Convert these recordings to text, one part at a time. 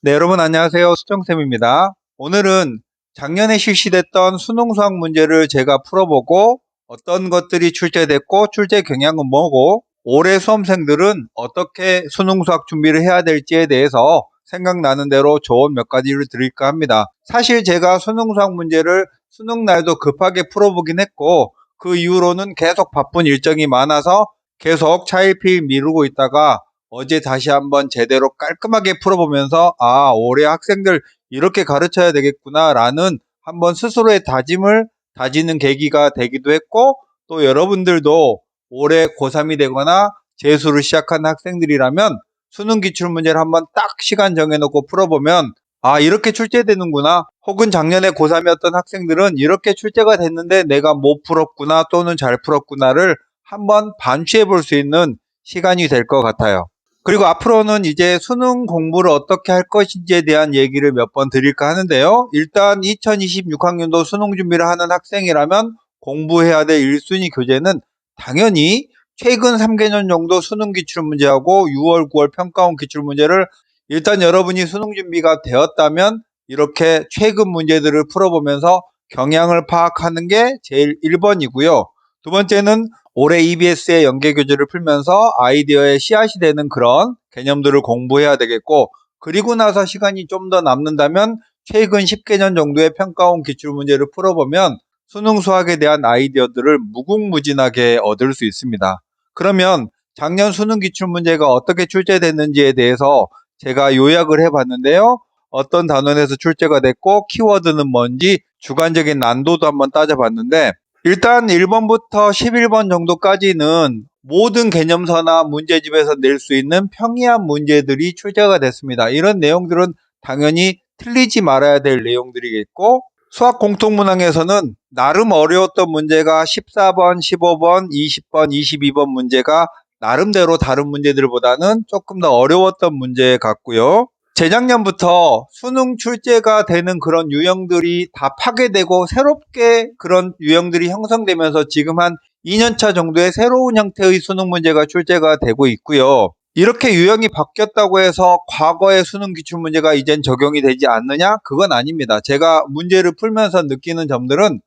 네, 여러분 안녕하세요. 수정쌤입니다. 오늘은 작년에 실시됐던 수능 수학 문제를 제가 풀어보고 어떤 것들이 출제됐고 출제 경향은 뭐고 올해 수험생들은 어떻게 수능 수학 준비를 해야 될지에 대해서 생각나는 대로 조언 몇 가지를 드릴까 합니다. 사실 제가 수능 수학 문제를 수능 날도 급하게 풀어보긴 했고 그 이후로는 계속 바쁜 일정이 많아서 계속 차일피일 미루고 있다가 어제 다시 한번 제대로 깔끔하게 풀어보면서 올해 학생들 이렇게 가르쳐야 되겠구나 라는 한번 스스로의 다짐을 다지는 계기가 되기도 했고, 또 여러분들도 올해 고3이 되거나 재수를 시작한 학생들이라면 수능 기출문제를 한번 딱 시간 정해놓고 풀어보면 이렇게 출제되는구나, 혹은 작년에 고3이었던 학생들은 이렇게 출제가 됐는데 내가 못 풀었구나 또는 잘 풀었구나를 한번 반추해 볼 수 있는 시간이 될 것 같아요. 그리고 앞으로는 이제 수능 공부를 어떻게 할 것인지에 대한 얘기를 몇 번 드릴까 하는데요. 일단 2026학년도 수능 준비를 하는 학생이라면 공부해야 될 1순위 교재는 당연히 최근 3개년 정도 수능 기출문제하고 6월, 9월 평가원 기출문제를 일단 여러분이 수능 준비가 되었다면 이렇게 최근 문제들을 풀어보면서 경향을 파악하는 게 제일 1번이고요. 두 번째는 올해 EBS의 연계교재를 풀면서 아이디어의 씨앗이 되는 그런 개념들을 공부해야 되겠고, 그리고 나서 시간이 좀 더 남는다면 최근 10개년 정도의 평가원 기출문제를 풀어보면 수능 수학에 대한 아이디어들을 무궁무진하게 얻을 수 있습니다. 그러면 작년 수능 기출문제가 어떻게 출제됐는지에 대해서 제가 요약을 해봤는데요. 어떤 단원에서 출제가 됐고 키워드는 뭔지 주관적인 난도도 한번 따져봤는데, 일단 1번부터 11번 정도까지는 모든 개념서나 문제집에서 낼 수 있는 평이한 문제들이 출제가 됐습니다. 이런 내용들은 당연히 틀리지 말아야 될 내용들이겠고, 수학 공통문항에서는 나름 어려웠던 문제가 14번, 15번, 20번, 22번 문제가 나름대로 다른 문제들보다는 조금 더 어려웠던 문제 같고요. 재작년부터 수능 출제가 되는 그런 유형들이 다 파괴되고 새롭게 그런 유형들이 형성되면서 지금 한 2년차 정도의 새로운 형태의 수능 문제가 출제가 되고 있고요. 이렇게 유형이 바뀌었다고 해서 과거의 수능 기출문제가 이젠 적용이 되지 않느냐? 그건 아닙니다. 제가 문제를 풀면서 느끼는 점들은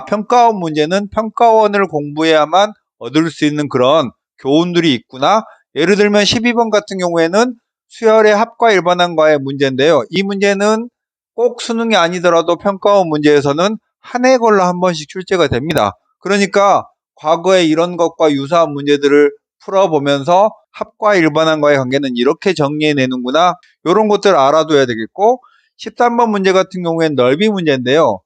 평가원 문제는 평가원을 공부해야만 얻을 수 있는 그런 교훈들이 있구나. 예를 들면 12번 같은 경우에는 수열의 합과 일반항과의 문제인데요. 이 문제는 꼭 수능이 아니더라도 평가원 문제에서는 한 해 걸러 한 번씩 출제가 됩니다. 그러니까 과거에 이런 것과 유사한 문제들을 풀어보면서 합과 일반항과의 관계는 이렇게 정리해내는구나, 이런 것들을 알아둬야 되겠고, 13번 문제 같은 경우에는 넓이 문제인데요.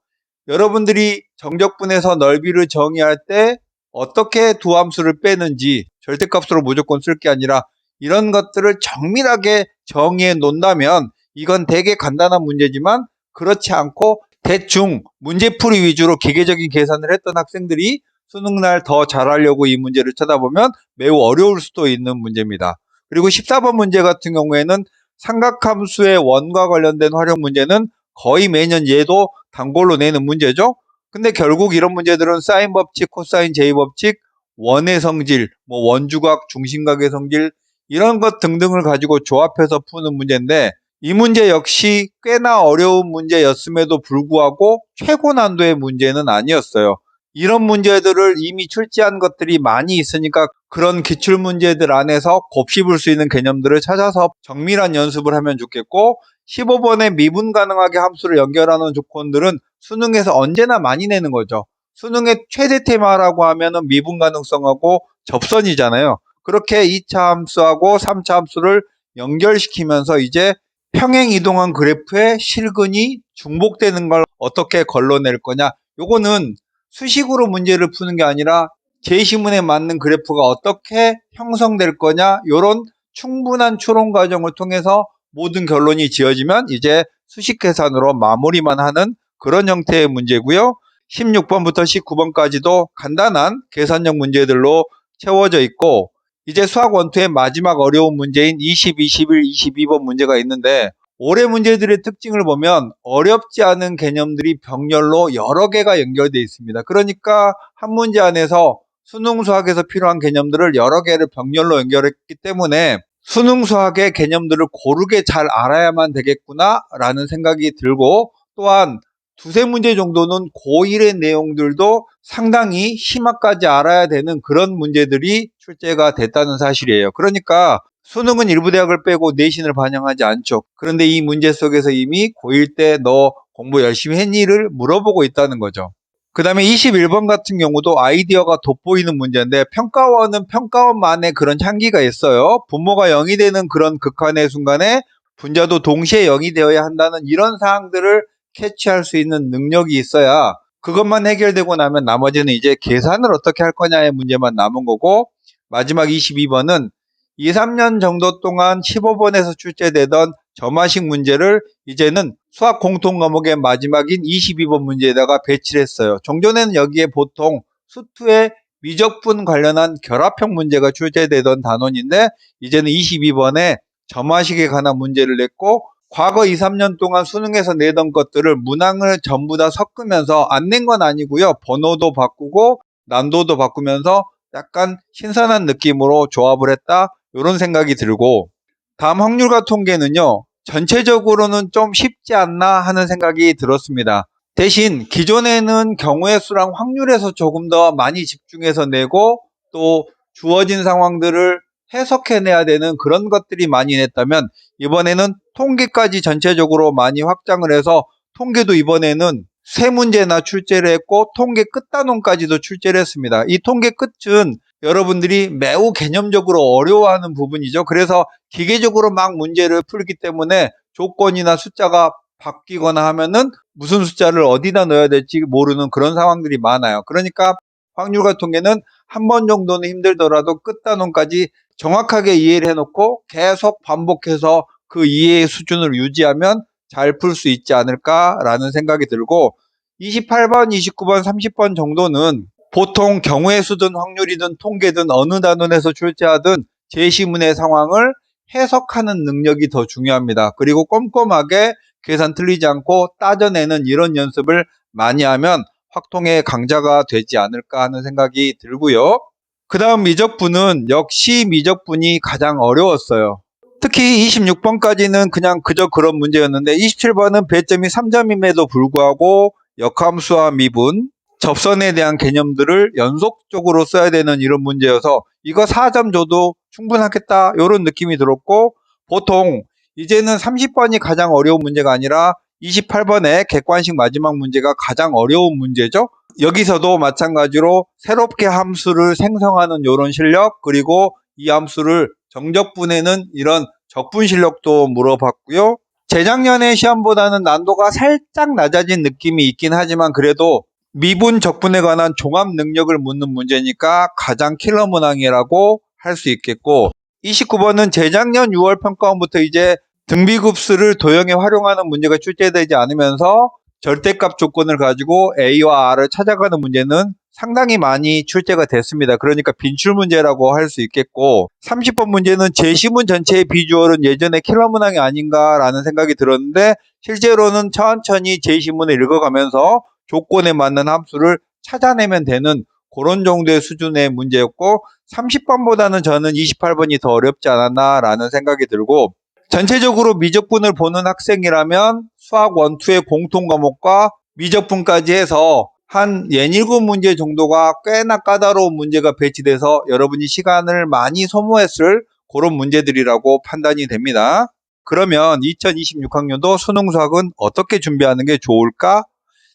여러분들이 정적분에서 넓이를 정의할 때 어떻게 두 함수를 빼는지, 절대값으로 무조건 쓸 게 아니라 이런 것들을 정밀하게 정의해 놓는다면 이건 되게 간단한 문제지만 그렇지 않고 대충 문제풀이 위주로 기계적인 계산을 했던 학생들이 수능날 더 잘하려고 이 문제를 쳐다보면 매우 어려울 수도 있는 문제입니다. 그리고 14번 문제 같은 경우에는 삼각함수의 원과 관련된 활용 문제는 거의 매년 얘도 단골로 내는 문제죠. 근데 결국 이런 문제들은 사인 법칙, 코사인 제이 법칙, 원의 성질, 원주각, 중심각의 성질, 이런 것 등등을 가지고 조합해서 푸는 문제인데, 이 문제 역시 꽤나 어려운 문제였음에도 불구하고 최고 난도의 문제는 아니었어요. 이런 문제들을 이미 출제한 것들이 많이 있으니까 그런 기출문제들 안에서 곱씹을 수 있는 개념들을 찾아서 정밀한 연습을 하면 좋겠고, 15번에 미분 가능하게 함수를 연결하는 조건들은 수능에서 언제나 많이 내는 거죠. 수능의 최대 테마라고 하면은 미분 가능성하고 접선이잖아요. 그렇게 2차 함수하고 3차 함수를 연결시키면서 이제 평행 이동한 그래프의 실근이 중복되는 걸 어떻게 걸러낼 거냐, 요거는 수식으로 문제를 푸는 게 아니라 제시문에 맞는 그래프가 어떻게 형성될 거냐, 요런 충분한 추론 과정을 통해서 모든 결론이 지어지면 이제 수식 계산으로 마무리만 하는 그런 형태의 문제고요. 16번부터 19번까지도 간단한 계산형 문제들로 채워져 있고, 이제 수학 원투의 마지막 어려운 문제인 20, 21, 22번 문제가 있는데, 올해 문제들의 특징을 보면 어렵지 않은 개념들이 병렬로 여러 개가 연결되어 있습니다. 그러니까 한 문제 안에서 수능 수학에서 필요한 개념들을 여러 개를 병렬로 연결했기 때문에 수능 수학의 개념들을 고르게 잘 알아야만 되겠구나 라는 생각이 들고, 또한 두세 문제 정도는 고1의 내용들도 상당히 심화까지 알아야 되는 그런 문제들이 출제가 됐다는 사실이에요. 그러니까 수능은 일부 대학을 빼고 내신을 반영하지 않죠. 그런데 이 문제 속에서 이미 고1 때 너 공부 열심히 했니?를 물어보고 있다는 거죠. 그 다음에 21번 같은 경우도 아이디어가 돋보이는 문제인데, 평가원은 평가원만의 그런 향기가 있어요. 분모가 0이 되는 그런 극한의 순간에 분자도 동시에 0이 되어야 한다는 이런 사항들을 캐치할 수 있는 능력이 있어야, 그것만 해결되고 나면 나머지는 이제 계산을 어떻게 할 거냐의 문제만 남은 거고, 마지막 22번은 2, 3년 정도 동안 15번에서 출제되던 점화식 문제를 이제는 수학 공통 과목의 마지막인 22번 문제에다가 배치를 했어요. 종전에는 여기에 보통 수투의 미적분 관련한 결합형 문제가 출제되던 단원인데, 이제는 22번에 점화식에 관한 문제를 냈고, 과거 2, 3년 동안 수능에서 내던 것들을 문항을 전부 다 섞으면서, 안 낸 건 아니고요, 번호도 바꾸고 난도도 바꾸면서 약간 신선한 느낌으로 조합을 했다, 이런 생각이 들고, 다음 확률과 통계는요, 전체적으로는 좀 쉽지 않나 하는 생각이 들었습니다. 대신 기존에는 경우의 수랑 확률에서 조금 더 많이 집중해서 내고, 또 주어진 상황들을 해석해내야 되는 그런 것들이 많이 냈다면, 이번에는 통계까지 전체적으로 많이 확장을 해서 통계도 이번에는 세 문제나 출제를 했고, 통계 끝단원까지도 출제를 했습니다. 이 통계 끝은 여러분들이 매우 개념적으로 어려워하는 부분이죠. 그래서 기계적으로 막 문제를 풀기 때문에 조건이나 숫자가 바뀌거나 하면은 무슨 숫자를 어디다 넣어야 될지 모르는 그런 상황들이 많아요. 그러니까 확률과 통계는 한 번 정도는 힘들더라도 끝단원까지 정확하게 이해를 해놓고 계속 반복해서 그 이해의 수준을 유지하면 잘 풀 수 있지 않을까라는 생각이 들고, 28번, 29번, 30번 정도는 보통 경우의 수든 확률이든 통계든 어느 단원에서 출제하든 제시문의 상황을 해석하는 능력이 더 중요합니다. 그리고 꼼꼼하게 계산 틀리지 않고 따져내는 이런 연습을 많이 하면 확통의 강자가 되지 않을까 하는 생각이 들고요. 그 다음 미적분은 역시 미적분이 가장 어려웠어요. 특히 26번까지는 그냥 그저 그런 문제였는데, 27번은 배점이 3점임에도 불구하고 역함수와 미분, 접선에 대한 개념들을 연속적으로 써야 되는 이런 문제여서 이거 4점 줘도 충분하겠다 이런 느낌이 들었고, 보통 이제는 30번이 가장 어려운 문제가 아니라 28번의 객관식 마지막 문제가 가장 어려운 문제죠. 여기서도 마찬가지로 새롭게 함수를 생성하는 이런 실력, 그리고 이 함수를 정적분해는 이런 적분 실력도 물어봤고요. 재작년의 시험보다는 난도가 살짝 낮아진 느낌이 있긴 하지만, 그래도 미분 적분에 관한 종합 능력을 묻는 문제니까 가장 킬러 문항이라고 할 수 있겠고, 29번은 재작년 6월 평가원부터 이제 등비급수를 도형에 활용하는 문제가 출제되지 않으면서 절대값 조건을 가지고 A와 R을 찾아가는 문제는 상당히 많이 출제가 됐습니다. 그러니까 빈출 문제라고 할 수 있겠고, 30번 문제는 제시문 전체의 비주얼은 예전에 킬러 문항이 아닌가라는 생각이 들었는데, 실제로는 천천히 제시문을 읽어가면서 조건에 맞는 함수를 찾아내면 되는 그런 정도의 수준의 문제였고, 30번보다는 저는 28번이 더 어렵지 않았나라는 생각이 들고, 전체적으로 미적분을 보는 학생이라면 수학 1, 2의 공통 과목과 미적분까지 해서 한 67문제 정도가 꽤나 까다로운 문제가 배치돼서 여러분이 시간을 많이 소모했을 그런 문제들이라고 판단이 됩니다. 그러면 2026학년도 수능 수학은 어떻게 준비하는 게 좋을까?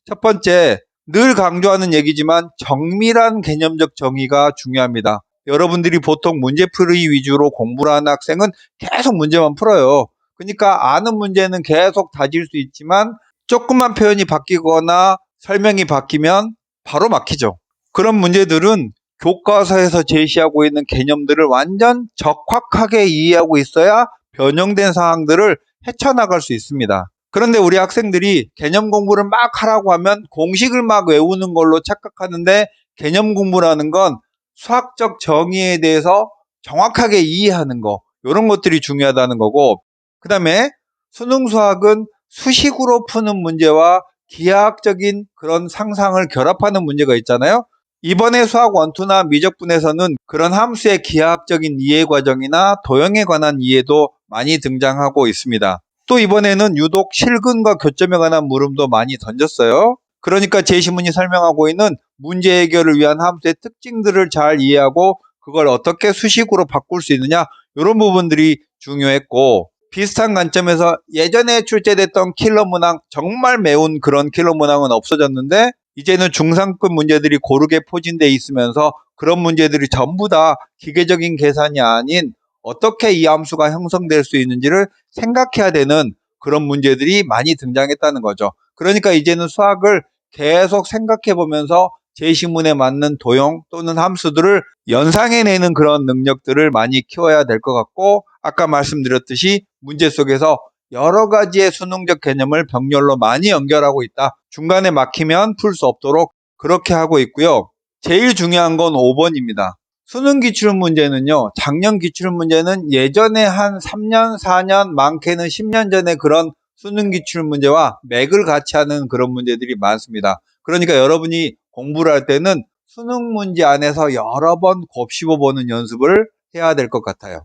첫 번째, 늘 강조하는 얘기지만 정밀한 개념적 정의가 중요합니다. 여러분들이 보통 문제풀이 위주로 공부를 하는 학생은 계속 문제만 풀어요. 그러니까 아는 문제는 계속 다질 수 있지만 조금만 표현이 바뀌거나 설명이 바뀌면 바로 막히죠. 그런 문제들은 교과서에서 제시하고 있는 개념들을 완전 적확하게 이해하고 있어야 변형된 상황들을 헤쳐나갈 수 있습니다. 그런데 우리 학생들이 개념 공부를 막 하라고 하면 공식을 막 외우는 걸로 착각하는데, 개념 공부라는 건 수학적 정의에 대해서 정확하게 이해하는 거, 이런 것들이 중요하다는 거고, 그 다음에 수능 수학은 수식으로 푸는 문제와 기하학적인 그런 상상을 결합하는 문제가 있잖아요. 이번에 수학 원투나 미적분에서는 그런 함수의 기하학적인 이해 과정이나 도형에 관한 이해도 많이 등장하고 있습니다. 또 이번에는 유독 실근과 교점에 관한 물음도 많이 던졌어요. 그러니까 제시문이 설명하고 있는 문제 해결을 위한 함수의 특징들을 잘 이해하고 그걸 어떻게 수식으로 바꿀 수 있느냐, 이런 부분들이 중요했고, 비슷한 관점에서 예전에 출제됐던 킬러 문항, 정말 매운 그런 킬러 문항은 없어졌는데 이제는 중상급 문제들이 고르게 포진되어 있으면서 그런 문제들이 전부 다 기계적인 계산이 아닌 어떻게 이 함수가 형성될 수 있는지를 생각해야 되는 그런 문제들이 많이 등장했다는 거죠. 그러니까 이제는 수학을 계속 생각해 보면서 제시문에 맞는 도형 또는 함수들을 연상해내는 그런 능력들을 많이 키워야 될 것 같고, 아까 말씀드렸듯이 문제 속에서 여러 가지의 수능적 개념을 병렬로 많이 연결하고 있다. 중간에 막히면 풀 수 없도록 그렇게 하고 있고요. 제일 중요한 건 5번입니다. 수능 기출 문제는요, 작년 기출 문제는 예전에 한 3년, 4년, 많게는 10년 전에 그런 수능 기출 문제와 맥을 같이 하는 그런 문제들이 많습니다. 그러니까 여러분이 공부를 할 때는 수능 문제 안에서 여러 번 곱씹어보는 연습을 해야 될 것 같아요.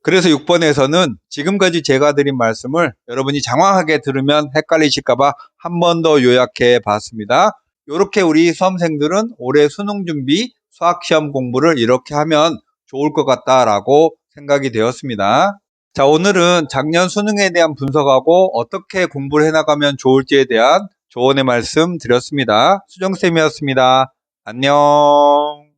그래서 6번에서는 지금까지 제가 드린 말씀을 여러분이 장황하게 들으면 헷갈리실까봐 한 번 더 요약해 봤습니다. 이렇게 우리 수험생들은 올해 수능 준비, 수학시험 공부를 이렇게 하면 좋을 것 같다라고 생각이 되었습니다. 자, 오늘은 작년 수능에 대한 분석하고 어떻게 공부를 해나가면 좋을지에 대한 조언의 말씀 드렸습니다. 수정쌤이었습니다. 안녕.